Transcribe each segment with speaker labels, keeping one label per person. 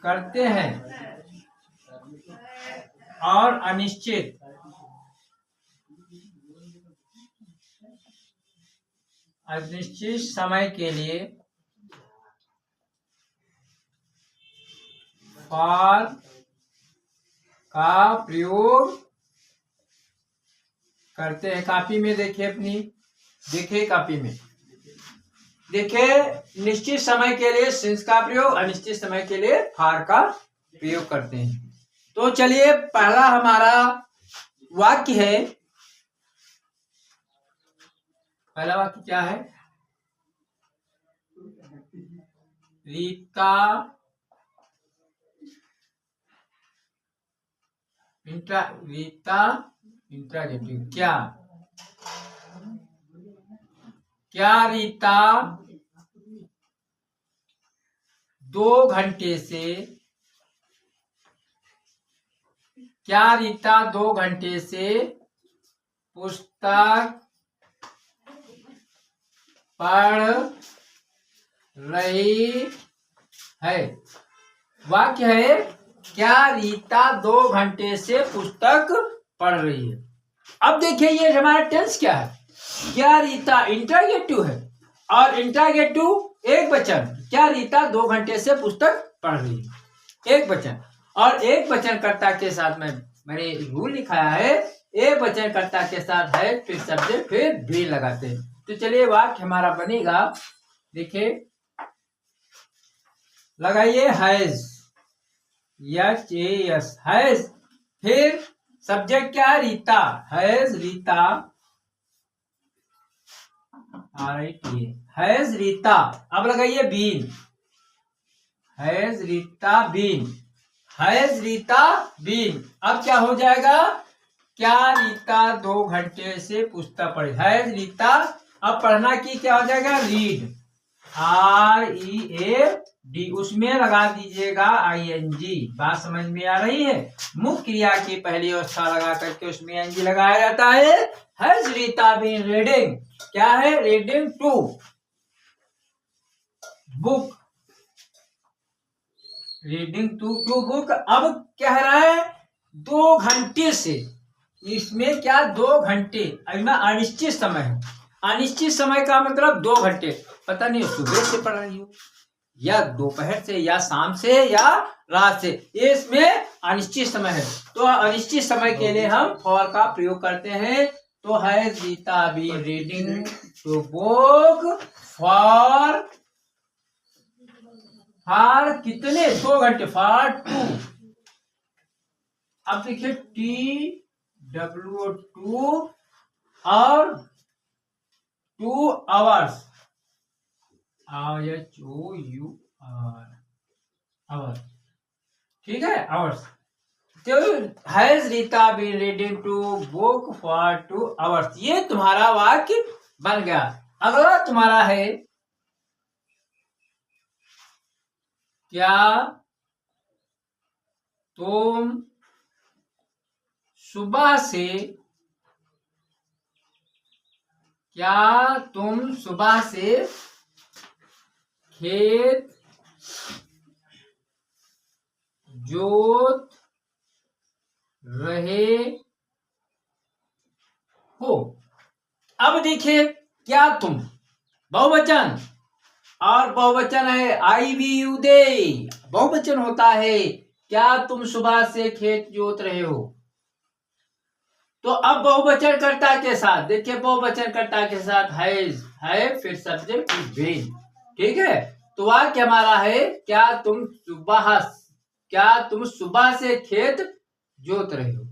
Speaker 1: करते हैं और अनिश्चित समय के लिए फॉर का प्रयोग करते हैं। कॉपी में देखिए, अपनी देखिए कॉपी में देखिए, निश्चित समय के लिए सिंस का प्रयोग, अनिश्चित समय के लिए फॉर का प्रयोग करते हैं। तो चलिए, पहला हमारा वाक्य है, पहला वाक्य क्या है? रीता इंट्रागेटिव, क्या रीता 2 घंटे से पुस्तक पढ़ रही है। वाक्य है, क्या रीता 2 घंटे से पुस्तक पढ़ रही है। अब देखिए, ये हमारा टेंस क्या है? क्या रीता इंट्रागेटिव है और इंट्रागेटिव एक वचन। क्या रीता 2 घंटे से पुस्तक पढ़ रही है, एक वचन। और एक वचनकर्ता के साथ में मैंने रूल लिखाया है, एक वचनकर्ता के साथ है, फिर सब्जेक्ट, फिर भी लगाते हैं। तो चलिए, वाक्य हमारा बनेगा, देखिए, लगाइए हैज, HAS, हैज, फिर सब्जेक्ट क्या है? Rita, has Rita, has Rita. अब लगाइए been, has Rita been, has Rita been. अब क्या हो जाएगा? क्या रीता 2 घंटे से पुस्तक पढ़ी, हैज रीता। अब पढ़ना की क्या हो जाएगा? रीड, READ, उसमें लगा दीजिएगा ING। बात समझ में आ रही है? मुख्य क्रिया की पहली अवस्था लगा करके उसमें ING लगाया जाता है। हैज रीता बीन रीडिंग, क्या है? Reading to book, reading to book. अब कह रहा है 2 घंटे से, इसमें क्या 2 घंटे, अनिश्चित समय है। अनिश्चित समय का मतलब 2 घंटे, पता नहीं सुबह से पढ़ रही हो या दोपहर से या शाम से या रात से, इसमें अनिश्चित समय है। तो अनिश्चित समय के लिए हम फॉर का प्रयोग करते हैं। तो has Rita been reading to book for कितने? 2 घंटे, फॉर 2। अब देखिए, TW2 और 2 आवर्स, आवर्स, ठीक है, आवर्स। तो has Rita been reading to book for 2 hours. ये तुम्हारा वाक्य बन गया। अगला तुम्हारा है, क्या तुम सुबह से खेत जोत रहे हो। अब देखिए, क्या तुम बहुवचन, और बहुवचन है IVU दे, बहुवचन होता है। क्या तुम सुबह से खेत जोत रहे हो? तो अब बहुवचन कर्ता के साथ, देखिए, बहुवचन कर्ता के साथ हैज है, फिर सब्जेक्ट बीन, ठीक है। तो वाक्य हमारा है, क्या तुम सुबह से खेत जोत रहे हो।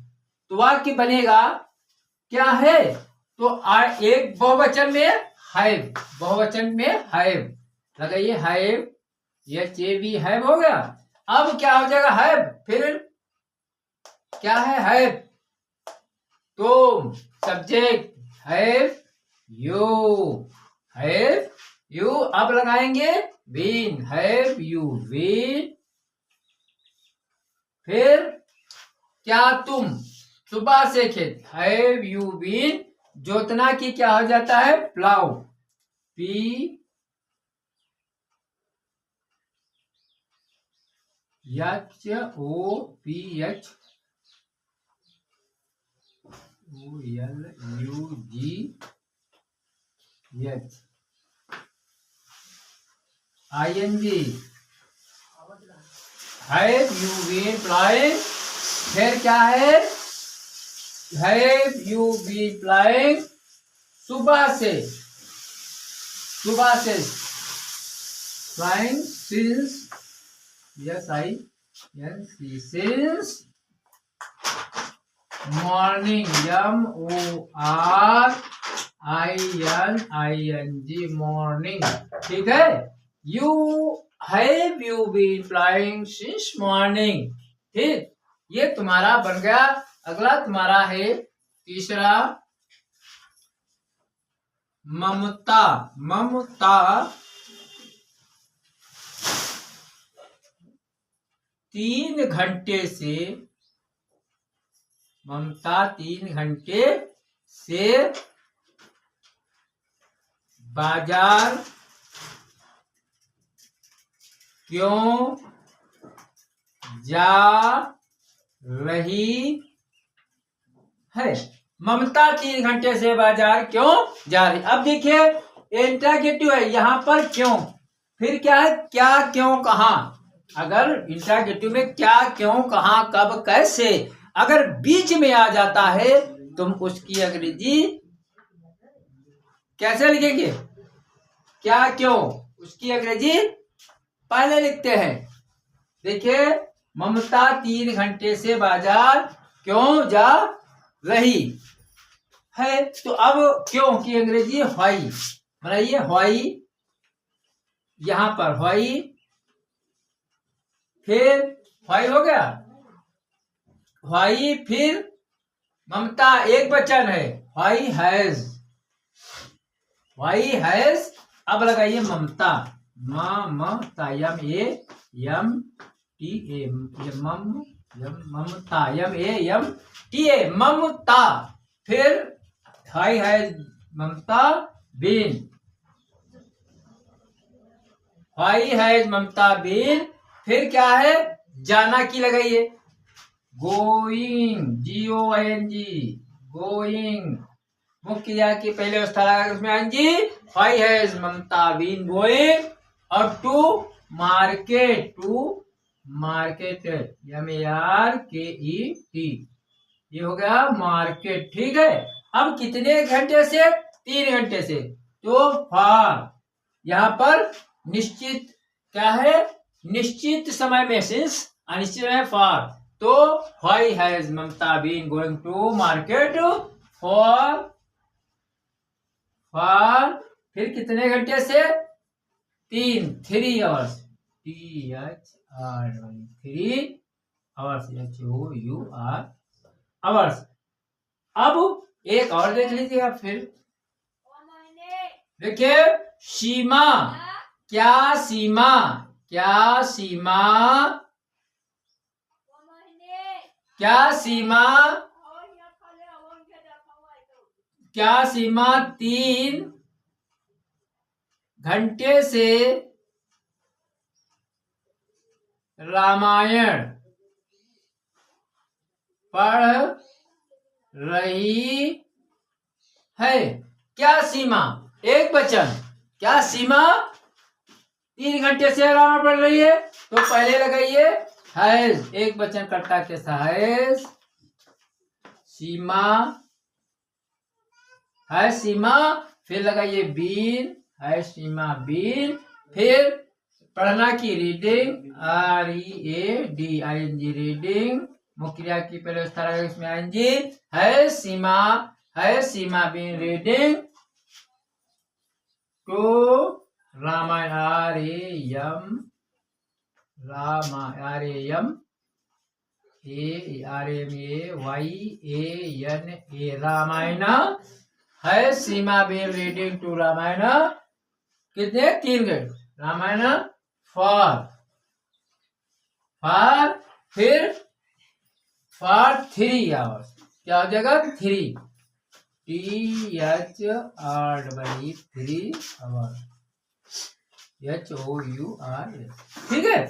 Speaker 1: तो वाक्य बनेगा क्या है? तो एक बहुवचन में हैव, बहुवचन में हैव लगाइए, हैव, HAV, हैव हो गया। अब क्या हो जाएगा? हैव, फिर क्या है? हैव, तो सब्जेक्ट हैव यू, अब लगाएंगे बीन, हैव यू बीन। फिर क्या तुम सुबह से खेत, हैव यू बीन। जोतना की क्या हो जाता है? Plough, HOPH OLUGH ING Have you been flying? फिर क्या है? Have you been flying? सुबह से flying since since morning MORNING morning ठीक है। Have you been flying since morning ठीक। ये तुम्हारा बन गया। अगला तुम्हारा है तीसरा ममता। 3 घंटे से बाजार क्यों जा रही है? ममता 3 घंटे से बाजार क्यों जा रही? अब देखिए इंट्रोगेटिव है यहाँ पर क्यों, फिर क्या है क्या क्यों कहाँ। अगर इंट्रोगेटिव में क्या क्यों कहाँ कब कैसे अगर बीच में आ जाता है तुम उसकी अंग्रेजी कैसे लिखेंगे? क्या क्यों उसकी अंग्रेजी पहले लिखते हैं। देखिए ममता 3 घंटे से बाजार क्यों जा रही है, तो अब क्यों की अंग्रेजी व्हाई बनाइए। व्हाई यहां पर व्हाई, फिर व्हाई हो गया व्हाई, फिर ममता एक वचन है व्हाई हैज। अब लगाइए ममता ममता ममता, फिर why has Mamata been, why has Mamata been, फिर क्या है जाना की लगाइए गोइंग गोइंग, मुख्य क्रिया की पहले अवस्था लगा उसमें आएंगी why has Mamata been going, और टू मार्केट MARKET ये हो गया मार्केट ठीक है। अब कितने घंटे से? 3 घंटे से, तो फार यहाँ पर निश्चित क्या है निश्चित समय में सिंस अनिश्चित है फार, तो why has Mamata been going to market for फिर कितने घंटे से? 3 hours THR 3 hours HOUR hours. अब एक और देख लीजिए आप, फिर देखिए सीमा। क्या सीमा क्या सीमा 3 घंटे से रामायण पढ़ रही है? क्या सीमा एक वचन, क्या सीमा 3 घंटे से रामायण पढ़ रही है, तो पहले लगाइए हैज एक वचन कर्ता के साथ सीमा है सीमा, फिर लगाइए बीन है सीमा बीन, फिर पढ़ना की रीडिंग READING रीडिंग, मुख्य क्रिया की पहले अवस्था लगा इसमें ING है Seema been reading to Ramayan Ramayan है Seema been reading to Ramayan कितने 3 घंटे रामायण फॉर फिर फॉर 3 आवर्स क्या हो जाएगा 3 THR 3 आवर्स HOUR ठीक है।